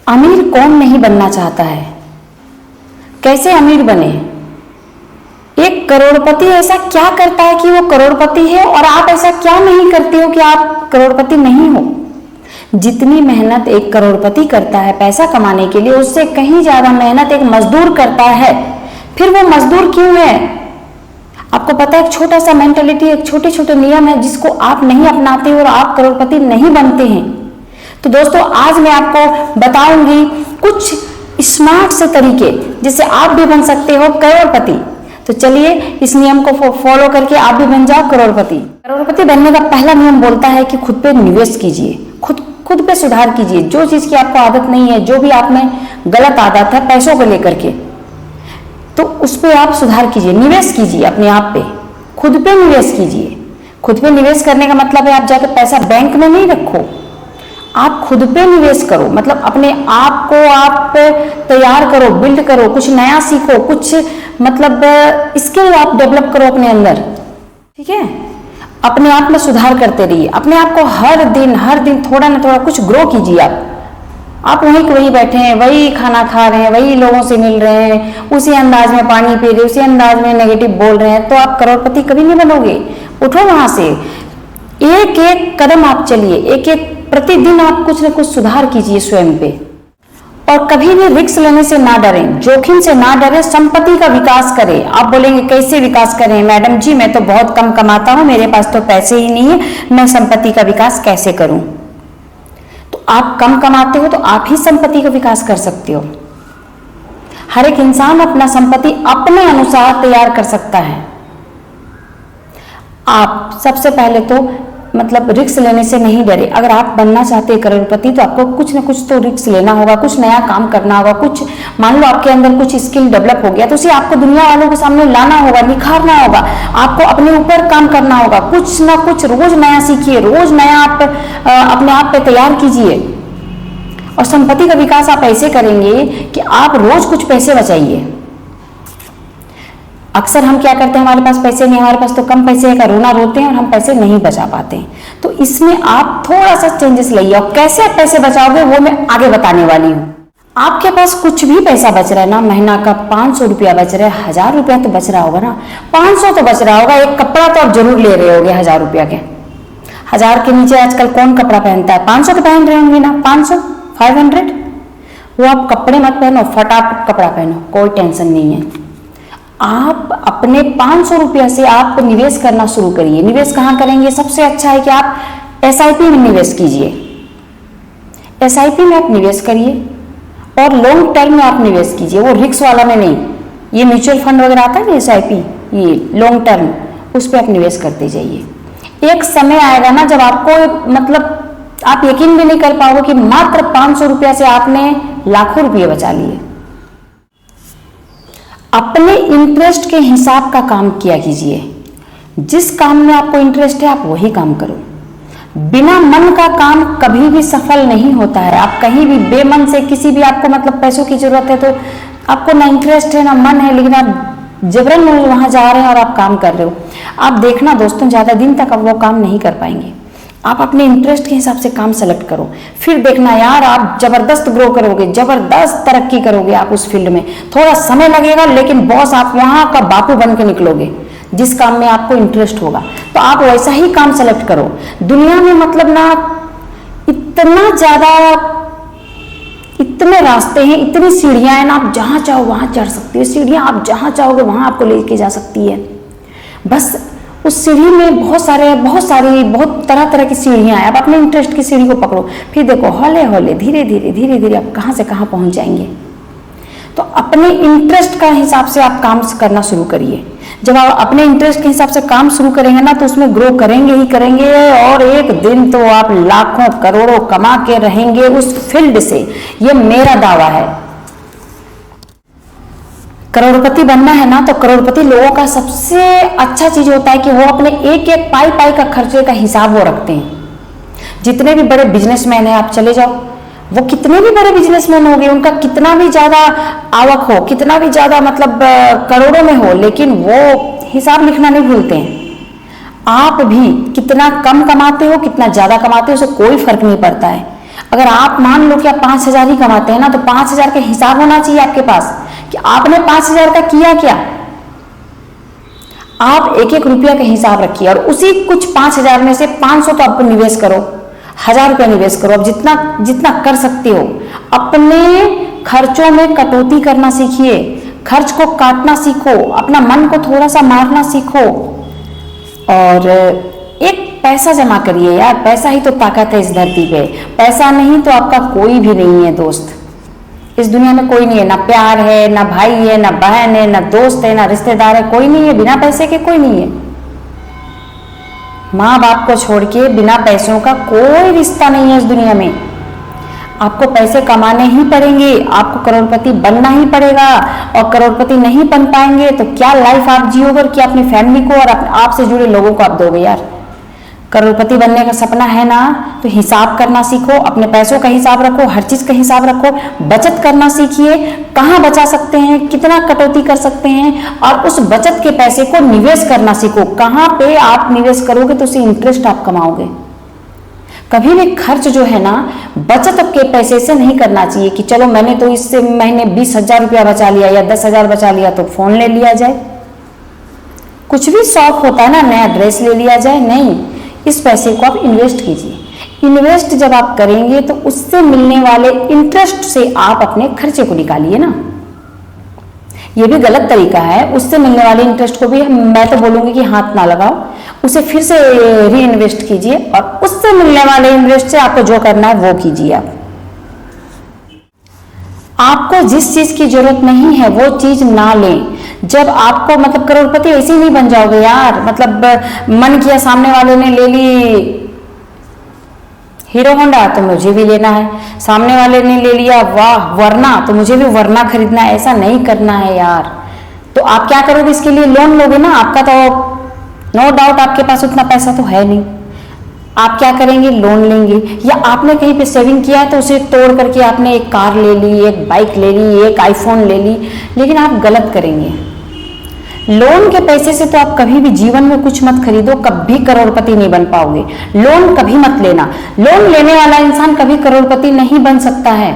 अमीर कौन नहीं बनना चाहता है? कैसे अमीर बने? एक करोड़पति ऐसा क्या करता है कि वो करोड़पति है और आप ऐसा क्या नहीं करते हो कि आप करोड़पति नहीं हो? जितनी मेहनत एक करोड़पति करता है पैसा कमाने के लिए, उससे कहीं ज्यादा मेहनत एक मजदूर करता है। फिर वो मजदूर क्यों है? आपको पता है, एक छोटा सा मेंटेलिटी, एक छोटे छोटे नियम है जिसको आप नहीं अपनाते और आप करोड़पति नहीं बनते हैं। तो दोस्तों, आज मैं आपको बताऊंगी कुछ स्मार्ट से तरीके जिससे आप भी बन सकते हो करोड़पति। तो चलिए इस नियम को फॉलो करके आप भी बन जाओ करोड़पति। करोड़पति बनने का पहला नियम बोलता है कि खुद पे निवेश कीजिए, खुद पे सुधार कीजिए। जो चीज की आपको आदत नहीं है, जो भी आप में गलत आदत है पैसों को लेकर के, तो उस पे आप सुधार कीजिए, निवेश कीजिए अपने आप पे, खुद पे निवेश कीजिए। खुद पे निवेश करने का मतलब है आप जाकर पैसा बैंक में नहीं रखो, आप खुद पे निवेश करो। मतलब अपने आप को आप तैयार करो, बिल्ड करो, कुछ नया सीखो, कुछ मतलब स्किल आप डेवलप करो अपने अंदर। ठीक है, अपने आप में सुधार करते रहिए। अपने आप को हर दिन थोड़ा ना थोड़ा कुछ ग्रो कीजिए। आप वहीं के वहीं बैठे हैं, वही खाना खा रहे हैं, वही लोगों से मिल रहे हैं, उसी अंदाज में पानी पी रहे, उसी अंदाज में नेगेटिव बोल रहे हैं, तो आप करोड़पति कभी नहीं बनोगे। उठो वहां से, एक एक कदम आप चलिए, एक एक प्रतिदिन आप कुछ न कुछ सुधार कीजिए स्वयं पे। और कभी भी रिस्क लेने से ना डरें, जोखिम से ना डरें, संपत्ति का विकास करें। आप बोलेंगे कैसे विकास करें मैडम जी, मैं तो बहुत कम कमाता हूं, मेरे पास तो पैसे ही नहीं है, मैं संपत्ति का विकास कैसे करूं? तो आप कम कमाते हो तो आप ही संपत्ति का विकास कर सकते हो। हर एक इंसान अपना संपत्ति अपने अनुसार तैयार कर सकता है। आप सबसे पहले तो मतलब रिस्क लेने से नहीं डरे। अगर आप बनना चाहते हैं करोड़पति तो आपको कुछ ना कुछ तो रिस्क लेना होगा, कुछ नया काम करना होगा। कुछ मान लो आपके अंदर कुछ स्किल डेवलप हो गया तो उसे आपको दुनिया वालों के सामने लाना होगा, निखारना होगा, आपको अपने ऊपर काम करना होगा। कुछ ना कुछ रोज नया सीखिए, रोज नया आप अपने आप पे तैयार कीजिए। और संपत्ति का विकास आप ऐसे करेंगे कि आप रोज कुछ पैसे बचाइए। अक्सर हम क्या करते हैं, हमारे पास पैसे नहीं, हमारे पास तो कम पैसे का रोना रोते हैं और हम पैसे नहीं बचा पाते हैं। तो इसमें आप थोड़ा सा चेंजेस लाइए। और कैसे आप पैसे बचाओगे वो मैं आगे बताने वाली हूँ। आपके पास कुछ भी पैसा बच रहा है ना, महीना का 500 रुपया बच रहा है, 1000 रुपया तो बच रहा होगा ना, 500 तो बच रहा होगा। एक कपड़ा तो आप जरूर ले रहे होगे 1000 रुपया के। 1000 के नीचे आजकल कौन कपड़ा पहनता है? 500 के पहन रहे होंगे ना, 500 500। वो आप कपड़े मत पहनो, फटाफट कपड़ा पहनो, कोई टेंशन नहीं है। आप अपने 500 रुपया से आप निवेश करना शुरू करिए। निवेश कहाँ करेंगे? सबसे अच्छा है कि आप SIP में निवेश कीजिए। SIP में आप निवेश करिए और लॉन्ग टर्म में आप निवेश कीजिए, वो रिस्क वाला में नहीं। ये म्यूचुअल फंड वगैरह आता है ना SIP, ये लॉन्ग टर्म, उस पर आप निवेश करते जाइए। एक समय आएगा ना जब आपको मतलब आप यकीन भी नहीं कर पाओगे कि मात्र 500 रुपया से आपने लाखों रुपये बचा लिए। अपने इंटरेस्ट के हिसाब का काम किया कीजिए। जिस काम में आपको इंटरेस्ट है आप वही काम करो। बिना मन का काम कभी भी सफल नहीं होता है। आप कहीं भी बेमन से किसी भी, आपको मतलब पैसों की जरूरत है तो आपको ना इंटरेस्ट है ना मन है, लेकिन आप जबरन वहां जा रहे हैं और आप काम कर रहे हो, आप देखना दोस्तों ज्यादा दिन तक आप वो काम नहीं कर पाएंगे। आप अपने इंटरेस्ट के हिसाब से काम सेलेक्ट करो, फिर देखना यार आप जबरदस्त ग्रो करोगे, जबरदस्त तरक्की करोगे आप उस फील्ड में। थोड़ा समय लगेगा लेकिन बॉस आप वहां का बापू बन के निकलोगे जिस काम में आपको इंटरेस्ट होगा। तो आप वैसा ही काम सेलेक्ट करो। दुनिया में मतलब ना इतना ज्यादा, इतने रास्ते हैं, इतनी सीढ़ियां हैं ना, आप जहां चाहो वहां चढ़ सकती है। सीढ़ियां आप जहां चाहोगे वहां आपको लेके जा सकती है। बस उस सीढ़ी में बहुत तरह तरह की सीढ़ियां हैं। आप अपने इंटरेस्ट की सीढ़ी को पकड़ो, फिर देखो हौले हौले धीरे धीरे आप कहां से कहां पहुंच जाएंगे। तो अपने इंटरेस्ट का हिसाब से आप काम करना शुरू करिए। जब आप अपने इंटरेस्ट के हिसाब से काम शुरू करेंगे ना तो उसमें ग्रो करेंगे ही करेंगे, और एक दिन तो आप लाखों करोड़ों कमा के रहेंगे उस फील्ड से, ये मेरा दावा है। करोड़पति बनना है ना तो करोड़पति लोगों का सबसे अच्छा चीज होता है कि वो अपने एक एक पाई का खर्चे का हिसाब वो रखते हैं। जितने भी बड़े बिजनेसमैन हैं आप चले जाओ, वो कितने भी बड़े बिजनेसमैन हो गए, उनका कितना भी ज्यादा आवक हो, कितना भी ज्यादा मतलब करोड़ों में हो, लेकिन वो हिसाब लिखना नहीं भूलते हैं। आप भी कितना कम कमाते हो कितना ज्यादा कमाते हो उससे कोई फर्क नहीं पड़ता है। अगर आप मान लो कि आप 5,000 ही कमाते हैं ना, तो 5,000 का हिसाब होना चाहिए आपके पास कि आपने 5,000 का किया क्या। आप एक एक रुपया का हिसाब रखिए और उसी कुछ 5,000 में से 500 तो आप निवेश करो, 1,000 रुपया निवेश करो। अब जितना जितना कर सकते हो अपने खर्चों में कटौती करना सीखिए, खर्च को काटना सीखो, अपना मन को थोड़ा सा मारना सीखो और एक पैसा जमा करिए यार। पैसा ही तो ताकत है इस धरती पे, पैसा नहीं तो आपका कोई भी नहीं है दोस्त। इस दुनिया में कोई नहीं है, ना प्यार है, ना भाई है, ना बहन है, ना दोस्त है, ना रिश्तेदार है, कोई नहीं है। बिना पैसे के कोई नहीं है। माँ बाप को छोड़ के बिना पैसों का कोई रिश्ता नहीं है इस दुनिया में। आपको पैसे कमाने ही पड़ेंगे, आपको करोड़पति बनना ही पड़ेगा। और करोड़पति नहीं बन पाएंगे तो क्या लाइफ आप जियोगे, क्या अपनी फैमिली को और आपसे जुड़े लोगों को आप दोगे यार। करोड़पति बनने का सपना है ना, तो हिसाब करना सीखो, अपने पैसों का हिसाब रखो, हर चीज का हिसाब रखो, बचत करना सीखिए, कहाँ बचा सकते हैं, कितना कटौती कर सकते हैं और उस बचत के पैसे को निवेश करना सीखो। कहाँ पे आप निवेश करोगे तो उसे इंटरेस्ट आप कमाओगे। कभी भी खर्च जो है ना बचत के पैसे से नहीं करना चाहिए कि चलो मैंने तो इस महीने 20,000 रुपया बचा लिया या 10,000 बचा लिया तो फोन ले लिया जाए। कुछ भी शौक होता है ना, नया ड्रेस ले लिया जाए, नहीं। इस पैसे को आप इन्वेस्ट कीजिए। इन्वेस्ट जब आप करेंगे तो उससे मिलने वाले इंटरेस्ट से आप अपने खर्चे को निकालिए ना। ये भी गलत तरीका है, उससे मिलने वाले इंटरेस्ट को भी मैं तो बोलूंगी कि हाथ ना लगाओ, उसे फिर से री इन्वेस्ट कीजिए और उससे मिलने वाले इन्वेस्ट से आपको जो करना है वो कीजिए। आपको जिस चीज की जरूरत नहीं है वो चीज ना लें। जब आपको मतलब करोड़पति ऐसे ही नहीं बन जाओगे यार। मतलब मन किया, सामने वाले ने ले ली हीरो होंडा तो मुझे भी लेना है, सामने वाले ने ले लिया वाह वरना तो मुझे भी वरना खरीदना है। ऐसा नहीं करना है यार। तो आप क्या करोगे, इसके लिए लोन लोगे ना। आपका तो नो डाउट आपके पास उतना पैसा तो है नहीं, आप क्या करेंगे, लोन लेंगे। या आपने कहीं पे सेविंग किया है तो उसे तोड़ करके आपने एक कार ले ली, एक बाइक ले ली, एक आईफोन ले ली। लेकिन आप गलत करेंगे। लोन के पैसे से तो आप कभी भी जीवन में कुछ मत खरीदो, कभी करोड़पति नहीं बन पाओगे। लोन कभी मत लेना। लोन लेने वाला इंसान कभी करोड़पति नहीं बन सकता है।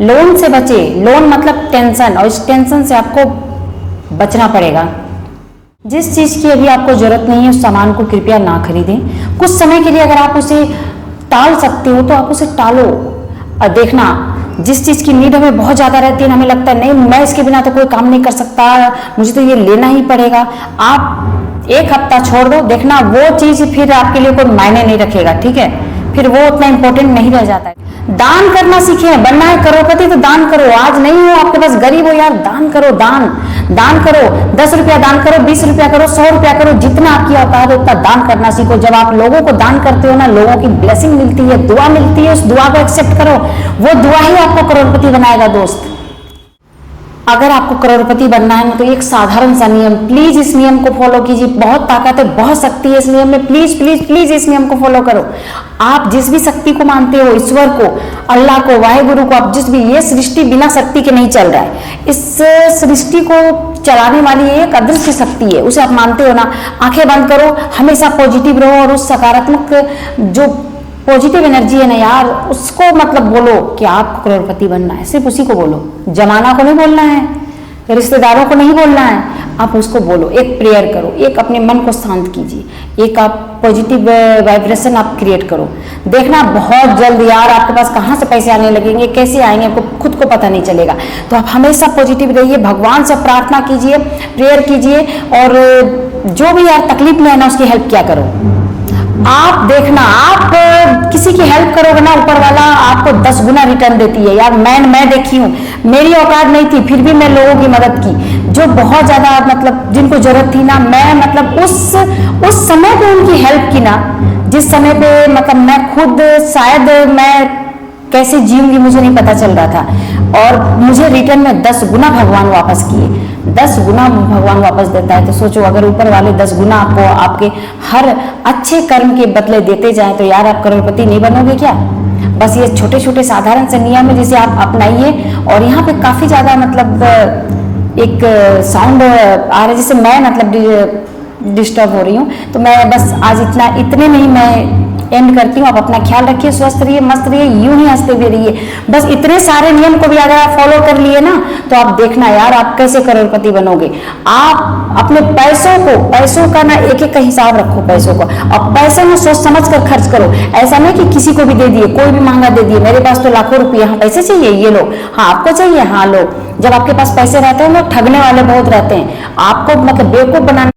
लोन से बचे। लोन मतलब टेंशन, और इस टेंशन से आपको बचना पड़ेगा। जिस चीज की अभी आपको जरूरत नहीं है उस सामान को कृपया ना खरीदें। कुछ समय के लिए अगर आप उसे टाल सकते हो तो आप उसे टालो। और देखना, जिस चीज की नीड हमें बहुत ज्यादा रहती है, हमें लगता है नहीं मैं इसके बिना तो कोई काम नहीं कर सकता, मुझे तो ये लेना ही पड़ेगा, आप एक हफ्ता छोड़ दो, देखना वो चीज फिर आपके लिए कोई मायने नहीं रखेगा। ठीक है, फिर वो उतना इंपॉर्टेंट नहीं रह जाता है। दान करना सीखे। बनना है करोड़पति तो दान करो। आज नहीं हो आपके पास, गरीब हो यार, दान करो। दान करो। 10 रुपया दान करो, 20 रुपया करो, 100 रुपया करो, जितना आपकी औकात है उतना दान करना सीखो। जब आप लोगों को दान करते हो ना, लोगों की ब्लेसिंग मिलती है, दुआ मिलती है। उस दुआ को एक्सेप्ट करो, वो दुआ ही आपको करोड़पति बनाएगा दोस्त। अगर आपको करोड़पति बनना है ना तो एक साधारण सा नियम, प्लीज इस नियम को फॉलो कीजिए। बहुत ताकत है, बहुत शक्ति है इस नियम में। प्लीज प्लीज प्लीज इस नियम को फॉलो करो। आप जिस भी शक्ति को मानते हो, ईश्वर को, अल्लाह को, वाहेगुरु को, आप जिस भी, ये सृष्टि बिना शक्ति के नहीं चल रहा है। इस सृष्टि को चलाने वाली एक अदृश्य शक्ति है, उसे आप मानते हो ना। आंखें बंद करो, हमेशा पॉजिटिव रहो और उस सकारात्मक जो पॉजिटिव एनर्जी है ना यार, उसको मतलब बोलो कि आपको करोड़पति बनना है। सिर्फ उसी को बोलो, जमाना को नहीं बोलना है, रिश्तेदारों को नहीं बोलना है, आप उसको बोलो। एक प्रेयर करो, एक अपने मन को शांत कीजिए, एक आप पॉजिटिव वाइब्रेशन आप क्रिएट करो। देखना बहुत जल्द यार आपके पास कहाँ से पैसे आने लगेंगे, कैसे आएंगे आपको खुद को पता नहीं चलेगा। तो आप हमेशा पॉजिटिव रहिए, भगवान से प्रार्थना कीजिए, प्रेयर कीजिए और जो भी यार तकलीफ में है ना उसकी हेल्प क्या करो। आप देखना, आप किसी की हेल्प करोगे ना, ऊपर वाला आपको 10 गुना रिटर्न देती है यार। मैं देखी हूँ, मेरी औकात नहीं थी फिर भी मैं लोगों की मदद की, जो बहुत ज्यादा मतलब जिनको जरूरत थी ना, मैं मतलब उस समय पे उनकी हेल्प की ना, जिस समय पे मतलब मैं खुद शायद मैं कैसे जीऊंगी मुझे नहीं पता चल रहा था। और मुझे रिटर्न में 10 गुना भगवान वापस किए। 10 गुना भगवान वापस देता है तो सोचो, अगर ऊपर वाले 10 गुना आपको आपके हर अच्छे कर्म के बदले देते जाए तो यार आप करोड़पति नहीं बनोगे क्या। बस ये छोटे छोटे साधारण से नियम है जिसे आप अपनाइए। और यहाँ पे काफी ज्यादा मतलब एक साउंड आ रहा है जिससे मैं मतलब डिस्टर्ब हो रही हूँ, तो मैं बस आज इतने में ही मैं एंड करती हूँ। आप अपना ख्याल रखिए, स्वस्थ रहिए, मस्त रहिए, यूं ही हंसते हुए रहिए। बस इतने सारे नियम को भी अगर आप फॉलो कर लिए ना, तो आप देखना यार आप कैसे करोड़पति बनोगे। आप अपने पैसों का ना एक एक का हिसाब रखो पैसों का, और पैसे में सोच समझ कर खर्च करो। ऐसा नहीं कि किसी को भी दे दिए, कोई भी महंगा दे दिए, मेरे पास तो लाखों रुपये, हाँ पैसे चाहिए, ये लो, हाँ आपको चाहिए, हाँ लो। जब आपके पास पैसे रहते हैं, लोग ठगने वाले बहुत रहते हैं, आपको मतलब बेवकूफ बनाने